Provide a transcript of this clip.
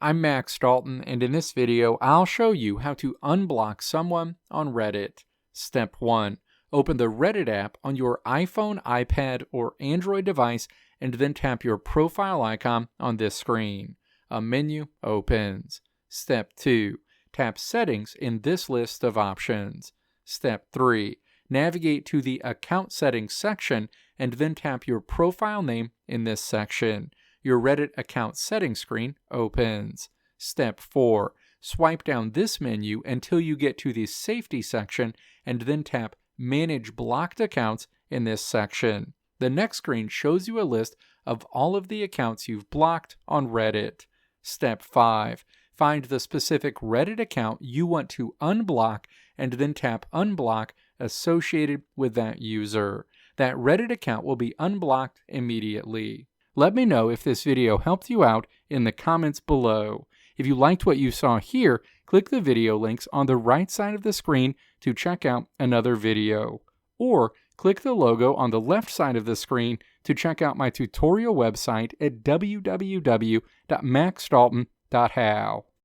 I'm Max Dalton, and in this video, I'll show you how to unblock someone on Reddit. Step 1. Open the Reddit app on your iPhone, iPad, or Android device, and then tap your profile icon on this screen. A menu opens. Step 2. Tap Settings in this list of options. Step 3. Navigate to the Account Settings section, and then tap your profile name in this section. Your Reddit account settings screen opens. Step 4. Swipe down this menu until you get to the Safety section and then tap Manage Blocked Accounts in this section. The next screen shows you a list of all of the accounts you've blocked on Reddit. Step 5. Find the specific Reddit account you want to unblock and then tap Unblock associated with that user. That Reddit account will be unblocked immediately. Let me know if this video helped you out in the comments below. If you liked what you saw here, click the video links on the right side of the screen to check out another video. Or click the logo on the left side of the screen to check out my tutorial website at www.maxdalton.how.